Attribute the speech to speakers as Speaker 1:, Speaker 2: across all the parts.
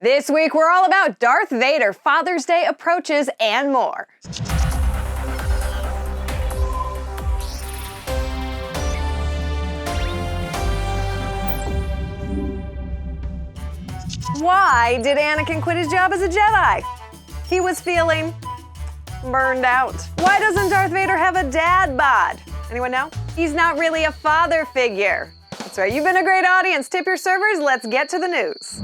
Speaker 1: This week, we're all about Darth Vader, Father's Day approaches, and more. Why did Anakin quit his job as a Jedi? He was feeling burned out. Why doesn't Darth Vader have a dad bod? Anyone know? He's not really a father figure. That's right, you've been a great audience. Tip your servers, let's get to the news.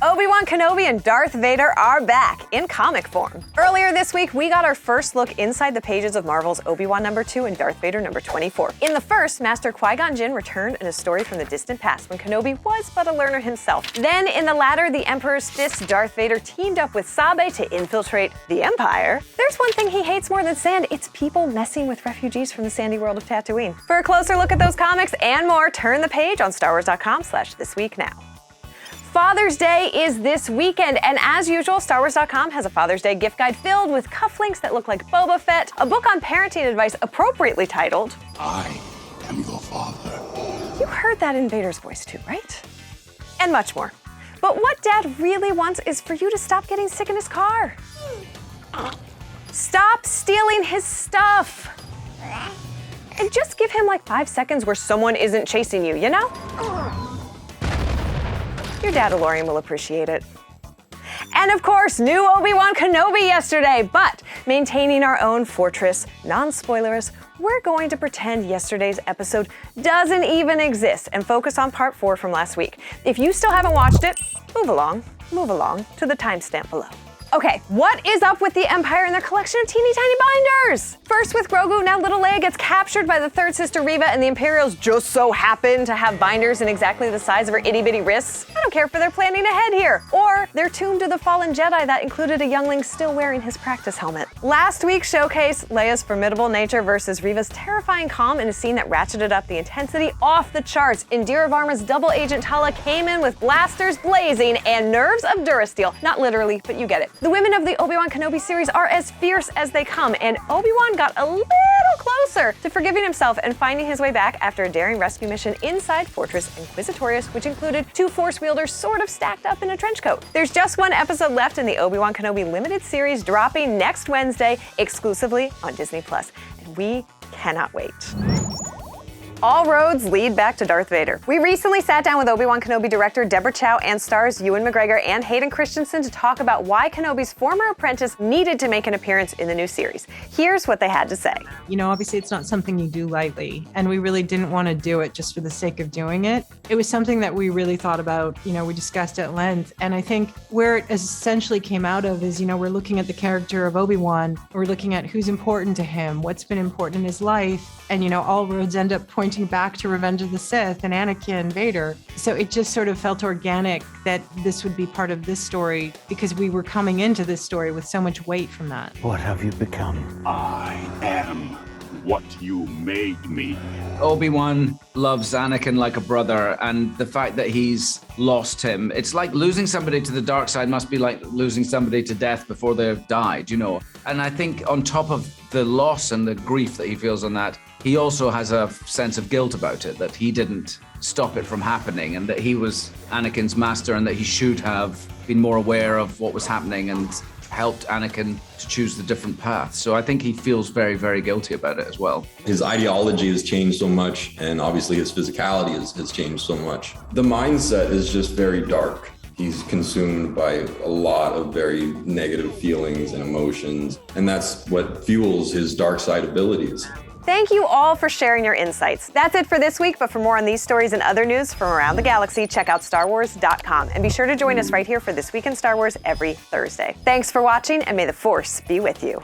Speaker 1: Obi-Wan Kenobi and Darth Vader are back in comic form. Earlier this week, we got our first look inside the pages of Marvel's Obi-Wan #2 and Darth Vader #24. In the first, Master Qui-Gon Jinn returned in a story from the distant past when Kenobi was but a learner himself. Then in the latter, the Emperor's fist, Darth Vader teamed up with Sabe to infiltrate the Empire. There's one thing he hates more than sand, it's people messing with refugees from the sandy world of Tatooine. For a closer look at those comics and more, turn the page on StarWars.com/thisweeknow. Father's Day is this weekend, and as usual, StarWars.com has a Father's Day gift guide filled with cufflinks that look like Boba Fett, a book on parenting advice appropriately titled,
Speaker 2: I am your father.
Speaker 1: You heard that in Vader's voice too, right? And much more. But what Dad really wants is for you to stop getting sick in his car. Stop stealing his stuff. And just give him like 5 seconds where someone isn't chasing you, you know? Your dad DeLorean will appreciate it. And of course, new Obi-Wan Kenobi yesterday, but maintaining our own fortress, non-spoilers, we're going to pretend yesterday's episode doesn't even exist and focus on part 4 from last week. If you still haven't watched it, move along to the timestamp below. Okay, what is up with the Empire and their collection of teeny tiny binders? First with Grogu, now little Leia gets captured by the third sister Reva, and the Imperials just so happen to have binders in exactly the size of her itty bitty wrists. I don't care if they're planning ahead here. Or their tomb to the fallen Jedi that included a youngling still wearing his practice helmet. Last week's showcase, Leia's formidable nature versus Reva's terrifying calm in a scene that ratcheted up the intensity off the charts. Indira Varma's double agent Tala came in with blasters blazing and nerves of Durasteel. Not literally, but you get it. The women of the Obi-Wan Kenobi series are as fierce as they come, and Obi-Wan got a little closer to forgiving himself and finding his way back after a daring rescue mission inside Fortress Inquisitorius, which included 2 Force wielders sort of stacked up in a trench coat. There's just one episode left in the Obi-Wan Kenobi limited series, dropping next Wednesday exclusively on Disney+, and we cannot wait. All roads lead back to Darth Vader. We recently sat down with Obi-Wan Kenobi director Deborah Chow and stars Ewan McGregor and Hayden Christensen to talk about why Kenobi's former apprentice needed to make an appearance in the new series. Here's what they had to say.
Speaker 3: You know, obviously it's not something you do lightly, and we really didn't want to do it just for the sake of doing it. It was something that we really thought about, we discussed at length, and I think where it essentially came out of is, we're looking at the character of Obi-Wan, we're looking at who's important to him, what's been important in his life, and all roads end up pointing back to Revenge of the Sith and Anakin, Vader. So it just sort of felt organic that this would be part of this story because we were coming into this story with so much weight from that.
Speaker 2: What have you become? I am what you made me.
Speaker 4: Obi-Wan loves Anakin like a brother, and the fact that he's lost him, it's like losing somebody to the dark side must be like losing somebody to death before they've died, And I think on top of the loss and the grief that he feels on that, he also has a sense of guilt about it, that he didn't stop it from happening and that he was Anakin's master and that he should have been more aware of what was happening and helped Anakin to choose the different path. So I think he feels very, very guilty about it as well.
Speaker 5: His ideology has changed so much, and obviously his physicality has changed so much. The mindset is just very dark. He's consumed by a lot of very negative feelings and emotions, and that's what fuels his dark side abilities.
Speaker 1: Thank you all for sharing your insights. That's it for this week, but for more on these stories and other news from around the galaxy, check out StarWars.com. And be sure to join us right here for This Week in Star Wars every Thursday. Thanks for watching, and may the Force be with you.